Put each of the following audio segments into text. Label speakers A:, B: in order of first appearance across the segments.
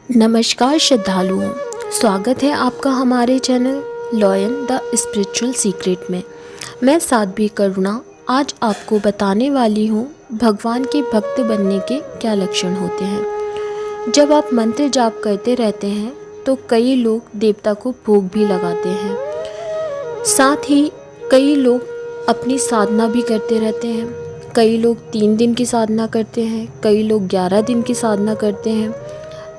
A: नमस्कार श्रद्धालुओं, स्वागत है आपका हमारे channel lion the spiritual secret में। मैं साध्वी करुणा आज आपको बताने वाली हूँ भगवान के भक्त बनने के क्या लक्षण होते हैं। जब आप मंत्र जाप करते रहते हैं तो कई लोग देवता को भोग भी लगाते हैं, साथ ही कई लोग अपनी साधना भी करते रहते हैं। कई लोग 3 दिन की साधना करते हैं, कई लोग 11 दिन की साधना करते हैं,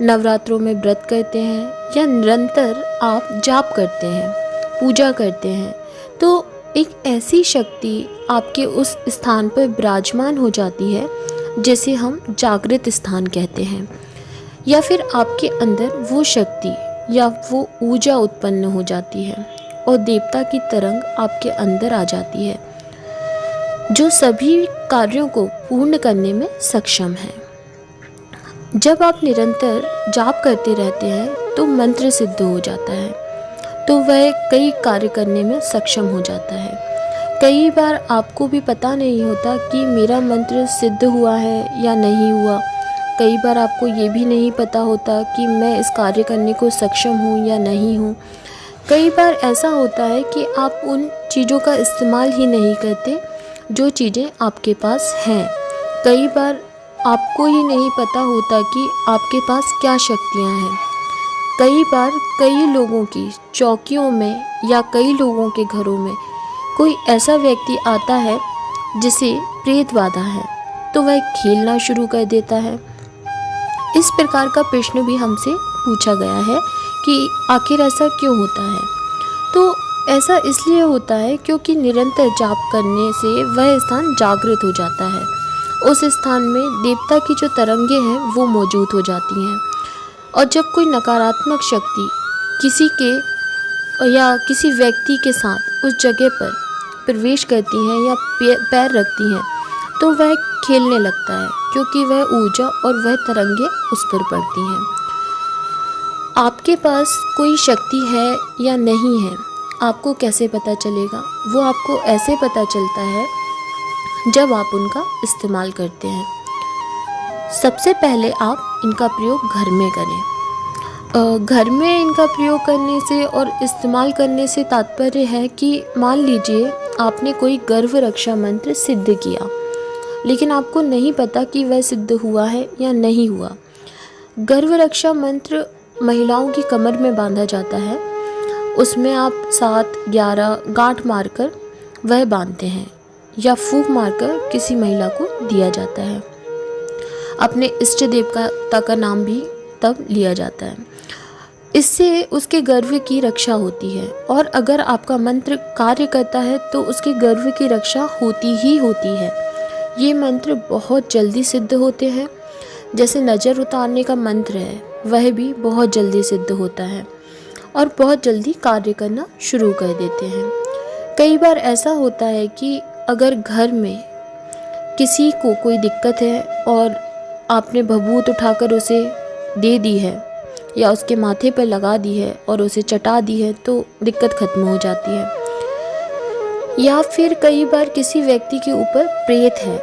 A: नवरात्रों में व्रत करते हैं या निरंतर आप जाप करते हैं, पूजा करते हैं। तो एक ऐसी शक्ति आपके उस स्थान पर विराजमान हो जाती है जिसे हम जागृत स्थान कहते हैं, या फिर आपके अंदर वो शक्ति या वो ऊर्जा उत्पन्न हो जाती है और देवता की तरंग आपके अंदर आ जाती है जो सभी कार्यों को पूर्ण करने में सक्षम है। जब आप निरंतर जाप करते रहते हैं तो मंत्र सिद्ध हो जाता है, तो वह कई कार्य करने में सक्षम हो जाता है। कई बार आपको भी पता नहीं होता कि मेरा मंत्र सिद्ध हुआ है या नहीं हुआ। कई बार आपको ये भी नहीं पता होता कि मैं इस कार्य करने को सक्षम हूँ या नहीं हूँ। कई बार ऐसा होता है कि आप उन चीज़ों का इस्तेमाल ही नहीं करते जो चीज़ें आपके पास हैं। कई बार आपको ही नहीं पता होता कि आपके पास क्या शक्तियाँ हैं। कई बार कई लोगों की चौकियों में या कई लोगों के घरों में कोई ऐसा व्यक्ति आता है जिसे प्रेत बाधा है, तो वह खेलना शुरू कर देता है। इस प्रकार का प्रश्न भी हमसे पूछा गया है कि आखिर ऐसा क्यों होता है। तो ऐसा इसलिए होता है क्योंकि निरंतर जाप करने से वह स्थान जागृत हो जाता है। उस स्थान में देवता की जो तरंगे हैं वो मौजूद हो जाती हैं, और जब कोई नकारात्मक शक्ति किसी के या किसी व्यक्ति के साथ उस जगह पर प्रवेश करती हैं या पैर रखती हैं तो वह खेलने लगता है, क्योंकि वह ऊर्जा और वह तरंगे उस पर पड़ती हैं। आपके पास कोई शक्ति है या नहीं है आपको कैसे पता चलेगा? वो आपको ऐसे पता चलता है जब आप उनका इस्तेमाल करते हैं। सबसे पहले आप इनका प्रयोग घर में करें। घर में इनका प्रयोग करने से और इस्तेमाल करने से तात्पर्य है कि मान लीजिए आपने कोई गर्भ रक्षा मंत्र सिद्ध किया, लेकिन आपको नहीं पता कि वह सिद्ध हुआ है या नहीं हुआ। गर्भ रक्षा मंत्र महिलाओं की कमर में बांधा जाता है, उसमें आप 7-11 गांठ मारकर वह बांधते हैं या फूंक मारकर किसी महिला को दिया जाता है। अपने इष्ट देवता का नाम भी तब लिया जाता है। इससे उसके गर्भ की रक्षा होती है, और अगर आपका मंत्र कार्य करता है तो उसके गर्भ की रक्षा होती ही होती है। ये मंत्र बहुत जल्दी सिद्ध होते हैं। जैसे नज़र उतारने का मंत्र है, वह भी बहुत जल्दी सिद्ध होता है और बहुत जल्दी कार्य करना शुरू कर देते हैं। कई बार ऐसा होता है कि अगर घर में किसी को कोई दिक्कत है और आपने भभूत उठाकर उसे दे दी है या उसके माथे पर लगा दी है और उसे चटा दी है, तो दिक्कत खत्म हो जाती है। या फिर कई बार किसी व्यक्ति के ऊपर प्रेत है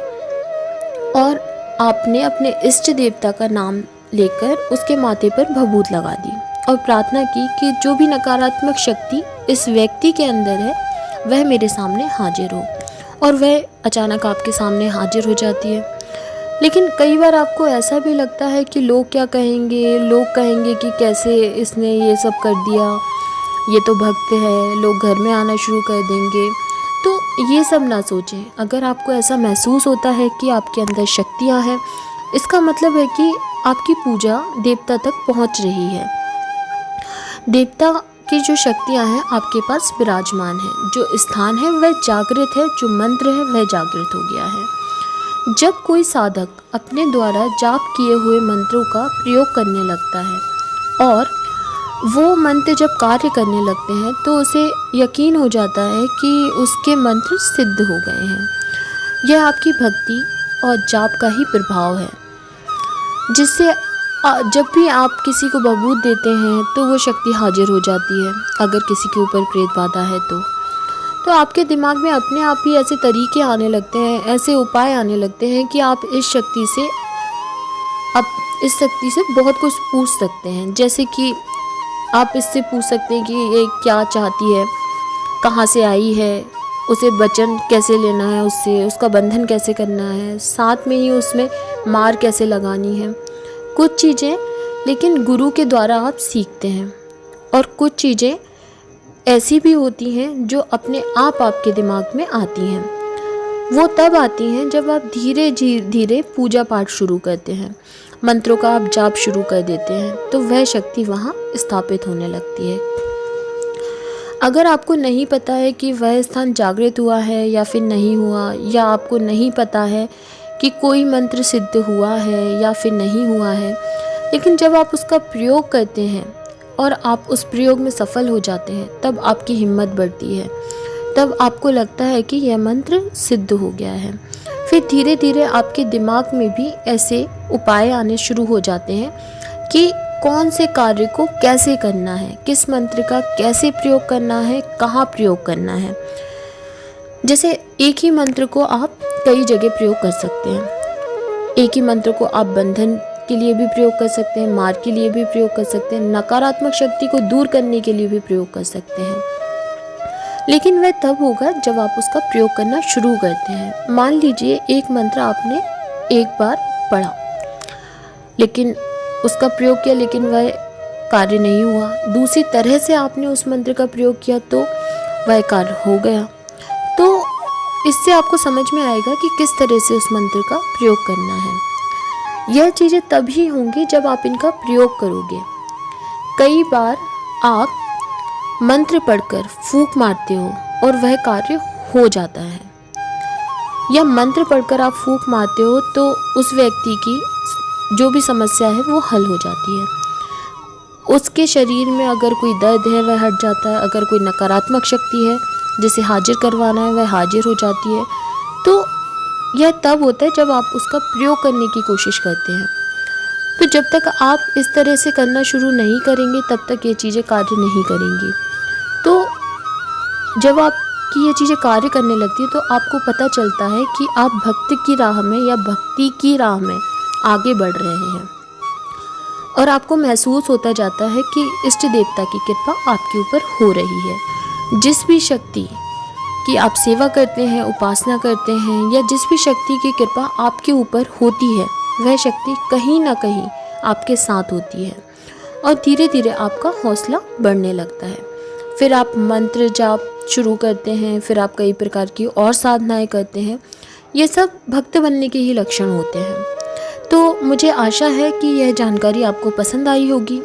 A: और आपने अपने इष्ट देवता का नाम लेकर उसके माथे पर भभूत लगा दी और प्रार्थना की कि जो भी नकारात्मक शक्ति इस व्यक्ति के अंदर है वह मेरे सामने हाजिर हो, और वह अचानक आपके सामने हाजिर हो जाती है। लेकिन कई बार आपको ऐसा भी लगता है कि लोग क्या कहेंगे, लोग कहेंगे कि कैसे इसने ये सब कर दिया, ये तो भक्त है, लोग घर में आना शुरू कर देंगे। तो ये सब ना सोचें। अगर आपको ऐसा महसूस होता है कि आपके अंदर शक्तियाँ हैं, इसका मतलब है कि आपकी पूजा देवता तक पहुँच रही है। देवता की जो शक्तियाँ हैं आपके पास विराजमान है, जो स्थान है वह जागृत है, जो मंत्र है वह जागृत हो गया है। जब कोई साधक अपने द्वारा जाप किए हुए मंत्रों का प्रयोग करने लगता है और वो मंत्र जब कार्य करने लगते हैं तो उसे यकीन हो जाता है कि उसके मंत्र सिद्ध हो गए हैं। यह आपकी भक्ति और जाप का ही प्रभाव है, जिससे जब भी आप किसी को भभूत देते हैं तो वो शक्ति हाजिर हो जाती है। अगर किसी के ऊपर प्रेत बाधा है तो आपके दिमाग में अपने आप ही ऐसे तरीके आने लगते हैं, ऐसे उपाय आने लगते हैं कि आप इस शक्ति से आप इस शक्ति से बहुत कुछ पूछ सकते हैं। जैसे कि आप इससे पूछ सकते हैं कि ये क्या चाहती है, कहाँ से आई है, उसे वचन कैसे लेना है, उससे उसका बंधन कैसे करना है, साथ में ही उसमें मार कैसे लगानी है, कुछ चीज़ें लेकिन गुरु के द्वारा आप सीखते हैं। और कुछ चीज़ें ऐसी भी होती हैं जो अपने आप आपके दिमाग में आती हैं। वो तब आती हैं जब आप धीरे धीरे पूजा पाठ शुरू करते हैं, मंत्रों का आप जाप शुरू कर देते हैं, तो वह शक्ति वहाँ स्थापित होने लगती है। अगर आपको नहीं पता है कि वह स्थान जागृत हुआ है या फिर नहीं हुआ, या आपको नहीं पता है कि कोई मंत्र सिद्ध हुआ है या फिर नहीं हुआ है, लेकिन जब आप उसका प्रयोग करते हैं और आप उस प्रयोग में सफल हो जाते हैं, तब आपकी हिम्मत बढ़ती है, तब आपको लगता है कि यह मंत्र सिद्ध हो गया है। फिर धीरे धीरे आपके दिमाग में भी ऐसे उपाय आने शुरू हो जाते हैं कि कौन से कार्य को कैसे करना है, किस मंत्र का कैसे प्रयोग करना है, कहाँ प्रयोग करना है। जैसे एक ही मंत्र को आप कई जगह प्रयोग कर सकते हैं। एक ही मंत्र को आप बंधन के लिए भी प्रयोग कर सकते हैं, मार के लिए भी प्रयोग कर सकते हैं, नकारात्मक शक्ति को दूर करने के लिए भी प्रयोग कर सकते हैं। लेकिन वह तब होगा जब आप उसका प्रयोग करना शुरू करते हैं। मान लीजिए एक मंत्र आपने एक बार पढ़ा, लेकिन उसका प्रयोग किया, लेकिन वह कार्य नहीं हुआ। दूसरी तरह से आपने उस मंत्र का प्रयोग किया तो वह कार्य हो गया। तो इससे आपको समझ में आएगा कि किस तरह से उस मंत्र का प्रयोग करना है। यह चीज़ें तभी होंगी जब आप इनका प्रयोग करोगे। कई बार आप मंत्र पढ़कर फूंक मारते हो और वह कार्य हो जाता है, या मंत्र पढ़कर आप फूंक मारते हो तो उस व्यक्ति की जो भी समस्या है वो हल हो जाती है। उसके शरीर में अगर कोई दर्द है वह हट जाता है, अगर कोई नकारात्मक शक्ति है जिसे हाजिर करवाना है वह हाजिर हो जाती है। तो यह तब होता है जब आप उसका प्रयोग करने की कोशिश करते हैं। तो जब तक आप इस तरह से करना शुरू नहीं करेंगे तब तक ये चीज़ें कार्य नहीं करेंगी। तो जब आपकी ये चीज़ें कार्य करने लगती है तो आपको पता चलता है कि आप भक्ति की राह में या भक्ति की राह में आगे बढ़ रहे हैं, और आपको महसूस होता जाता है कि इष्ट देवता की कृपा आपके ऊपर हो रही है। जिस भी शक्ति की आप सेवा करते हैं, उपासना करते हैं, या जिस भी शक्ति की कृपा आपके ऊपर होती है, वह शक्ति कहीं ना कहीं आपके साथ होती है, और धीरे धीरे आपका हौसला बढ़ने लगता है। फिर आप मंत्र जाप शुरू करते हैं, फिर आप कई प्रकार की और साधनाएं करते हैं। ये सब भक्त बनने के ही लक्षण होते हैं। तो मुझे आशा है कि यह जानकारी आपको पसंद आई होगी।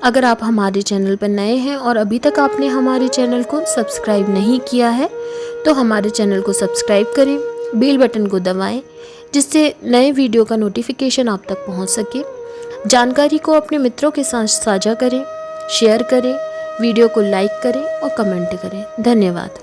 A: अगर आप हमारे चैनल पर नए हैं और अभी तक आपने हमारे चैनल को सब्सक्राइब नहीं किया है तो हमारे चैनल को सब्सक्राइब करें, बेल बटन को दबाएं, जिससे नए वीडियो का नोटिफिकेशन आप तक पहुंच सके। जानकारी को अपने मित्रों के साथ साझा करें, शेयर करें, वीडियो को लाइक करें और कमेंट करें। धन्यवाद।